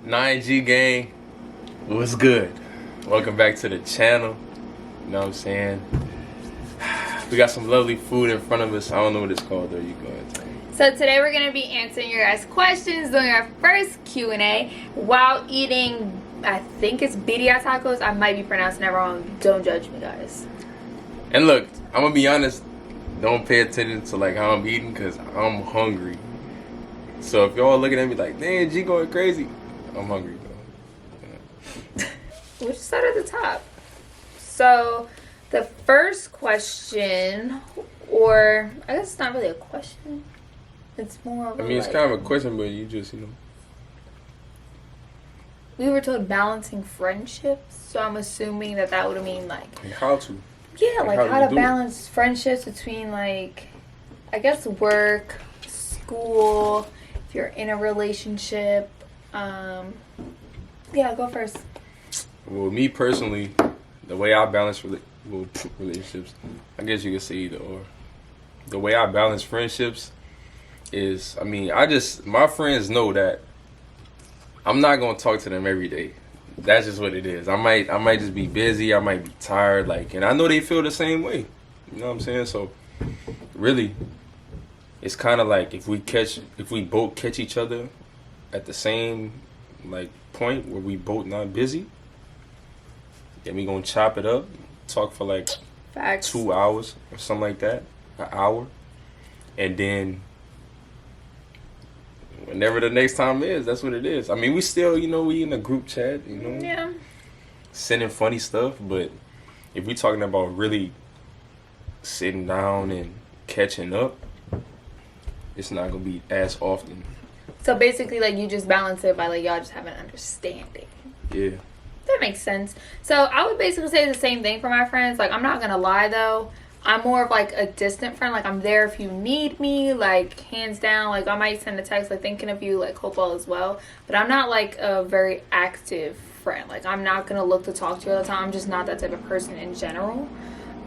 9G gang, what's good? Welcome back to the channel. You know what I'm saying? We got some lovely food in front of us. I don't know what it's called though. You go ahead and tell me. So today we're gonna be answering your guys' questions, doing our first Q&A while eating. I think it's birria tacos. I might be pronouncing it wrong. Don't judge me, guys. And look, I'm gonna be honest. Don't pay attention to like how I'm eating because I'm hungry. So if y'all looking at me like, "Damn, G going crazy," I'm hungry though. We'll just start at the top. So the first question, or I guess it's not really a question. It's more of It's kind of a question, but you just, We were told balancing friendships, so I'm assuming that would mean like how to. Yeah, like how to balance it. friendships between like, I guess work, school, if you're in a relationship. Yeah, go first. Well, me personally, the way I balance relationships, I guess you could say either or. The way I balance friendships is, my friends know that I'm not gonna talk to them every day. That's just what it is. I might just be busy. I might be tired. And I know they feel the same way. You know what I'm saying? So, really, it's kind of like if we both catch each other at the same point where we both not busy, then we gonna chop it up, talk for Facts. 2 hours or something like that, an hour, and then whenever the next time is, that's what it is. We still, we in a group chat, Yeah. sending funny stuff, but if we talking about really sitting down and catching up, it's not gonna be as often. So basically, you just balance it by y'all just have an understanding. Yeah. That makes sense. So I would basically say the same thing for my friends. I'm not gonna lie though. I'm more of a distant friend. I'm there if you need me, hands down. I might send a text thinking of you, hope all is well. But I'm not a very active friend. I'm not gonna look to talk to you all the time. I'm just not that type of person in general.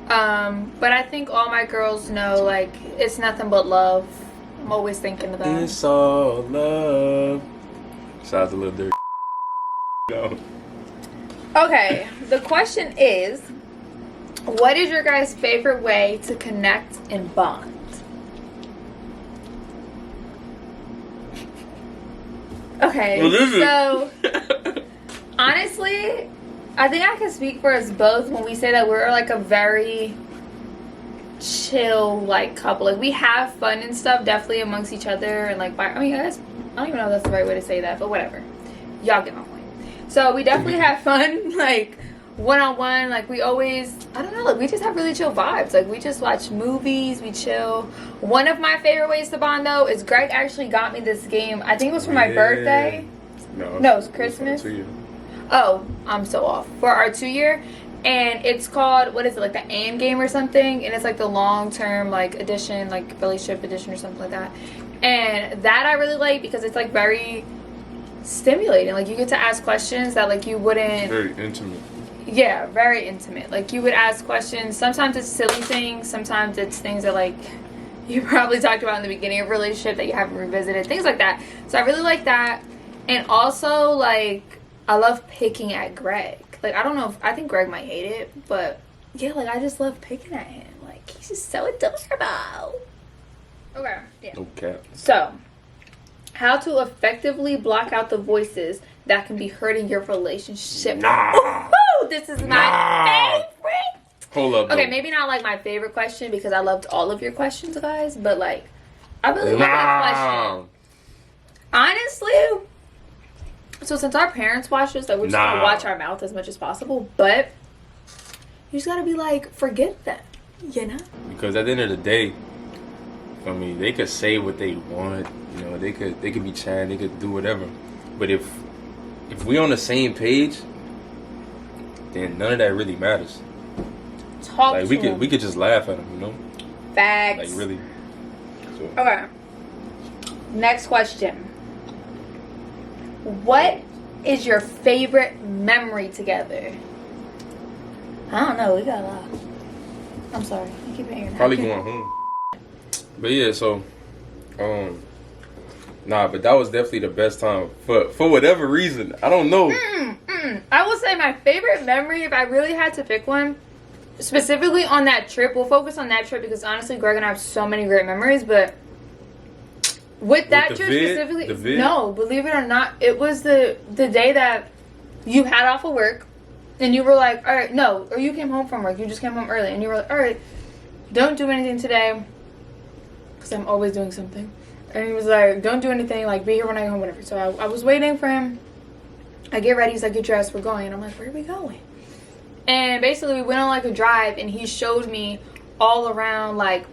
But I think all my girls know it's nothing but love. I'm always thinking of them. It's all love. Shout out to Lil Dirt. No. Okay, the question is, what is your guys' favorite way to connect and bond? Okay, so honestly, I think I can speak for us both when we say that we're a very chill couple. We have fun and stuff definitely amongst each other and guys, I don't even know if that's the right way to say that, but whatever. Y'all get my point. So we definitely have fun one-on-one, we always, I don't know, we just have really chill vibes. We just watch movies, we chill. One of my favorite ways to bond though is Greg actually got me this game. I think it was for my birthday. No, it's Christmas. Oh, I'm so off. For our 2-year. And it's called, what is it, the AIM game or something? And it's the long-term edition, relationship edition or something like that. And that I really like because it's very stimulating. You get to ask questions that you wouldn't. Very intimate. Yeah, very intimate. You would ask questions. Sometimes it's silly things. Sometimes it's things that you probably talked about in the beginning of a relationship that you haven't revisited. Things like that. So I really like that. And also I love picking at Greg. I don't know if, I think Greg might hate it, but yeah, I just love picking at him. He's just so adorable. Okay. Yeah. No cap. So, how to effectively block out the voices that can be hurting your relationship. Nah. Woo-hoo! This is my favorite. Hold up. Okay, maybe not my favorite question because I loved all of your questions, guys. But I really love that question. Honestly, so since our parents watch this, we're just gonna watch our mouth as much as possible. But you just gotta be forget them, Because at the end of the day, they could say what they want. They could be chatting, they could do whatever. But if we on the same page, then none of that really matters. Talk to we could just laugh at them, Facts. Really. So. Okay. Next question. What is your favorite memory together? I don't know. We got a lot. I'm sorry. I keep hearing that. Probably going home. But yeah, so Nah, but that was definitely the best time for whatever reason. I don't know. I will say my favorite memory, if I really had to pick one, specifically on that trip. We'll focus on that trip because honestly, Greg and I have so many great memories. But with that trip specifically, no, believe it or not, it was the day that you had off of work, and you were like, all right, no, or you came home from work. You just came home early, and you were like, all right, don't do anything today because I'm always doing something. And he was like, don't do anything, like, be here when I get home, whatever. So I was waiting for him. I get ready. He's like, get dressed. We're going. And I'm like, where are we going? And basically, we went on, like, a drive. And he showed me all around, like,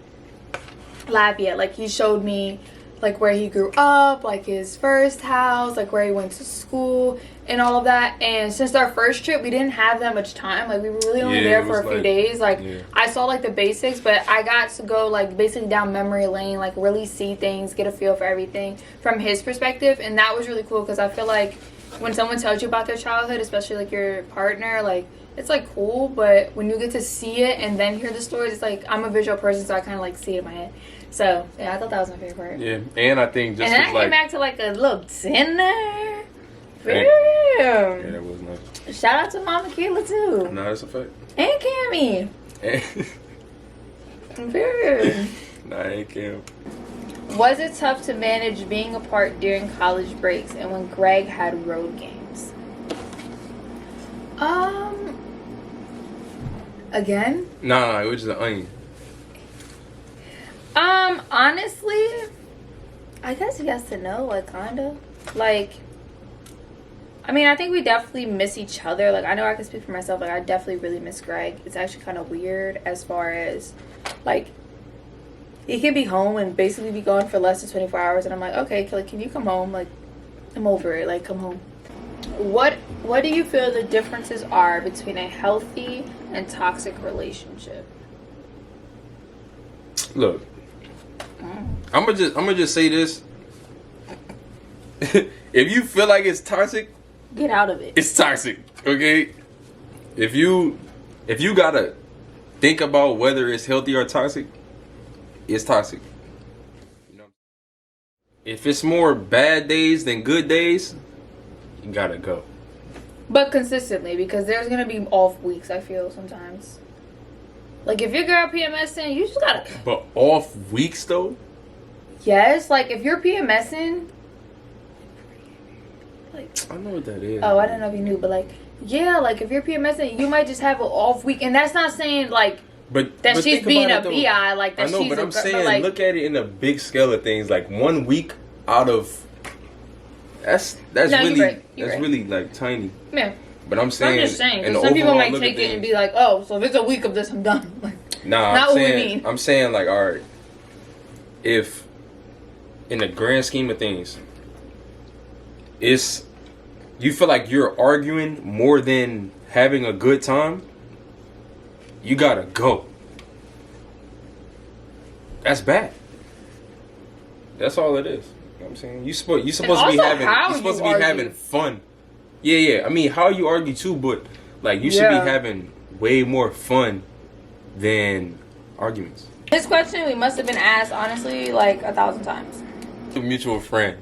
Lafayette. Like, he showed me, like, where he grew up, like, his first house, like, where he went to school, and all of that. And since our first trip, we didn't have that much time. Like, we were really only there for a few days. Like, I saw, like, the basics, but I got to go, like, basically down memory lane, like, really see things, get a feel for everything from his perspective. And that was really cool because I feel like when someone tells you about their childhood, especially, like, your partner, like, it's, like, cool. But when you get to see it and then hear the stories, it's, like, I'm a visual person, so I kind of, like, see it in my head. So, yeah, I thought that was my favorite part. Yeah, and I think just and then I came back to, like, a little dinner. Yeah, that was nice. Shout out to Mama Kayla too. No, that's a fact. And Cammy. Very. Nah, I ain't Cam. Was it tough to manage being apart during college breaks and when Greg had road games? Again? Nah, it was just an onion. Honestly, I guess yes and no, like, kinda. Like, I mean, I think we definitely miss each other. Like, I know I can speak for myself. Like, I definitely really miss Greg. It's actually kind of weird as far as, like, he can be home and basically be gone for less than 24 hours. And I'm like, okay, like, can you come home? Like, I'm over it. Like, come home. What do you feel the differences are between a healthy and toxic relationship? Look, I'm gonna just say this. If you feel like it's toxic, get out of it. It's toxic, okay? If you gotta think about whether it's healthy or toxic, it's toxic. You know, if it's more bad days than good days, you gotta go. But consistently, because there's gonna be off weeks. I feel sometimes. Like, if your girl PMSing, you just gotta. But off weeks though. Yes, like if you're PMSing. I know what that is. Oh, I didn't know if you knew, but like, yeah, like if you're PMSing, you might just have an off week, and that's not saying like that she's being a bi, like that. I know, but I'm saying, like, look at it in a big scale of things. Like 1 week out of that's no, really like tiny. Yeah. But I'm saying, just saying, because some people might take it and be like, oh, so if it's a week of this, I'm done. Like, nah, not what we mean. I'm saying, like, all right, if in the grand scheme of things, you feel like you're arguing more than having a good time, you gotta go. That's bad. That's all it is. You know what I'm saying? You're supposed to be having fun. Yeah. I mean, how you argue too, but like you should be having way more fun than arguments. This question we must have been asked honestly like 1,000 times. A mutual friend.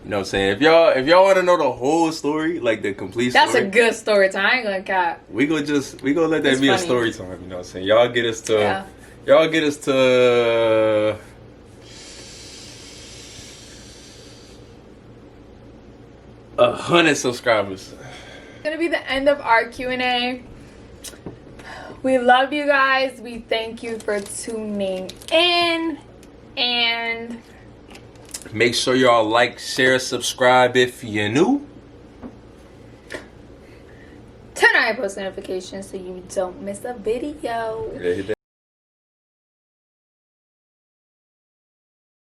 You know what I'm saying? If y'all want to know the whole story, like the complete story. That's a good story time. I ain't gonna cap. We gonna let that be funny. A story time. You know what I'm saying? Y'all get us to 100 subscribers. It's gonna be the end of our Q&A. We love you guys. We thank you for tuning in, and make sure y'all like, share, subscribe if you're new. Turn on your post notifications so you don't miss a video. Yeah, hit that.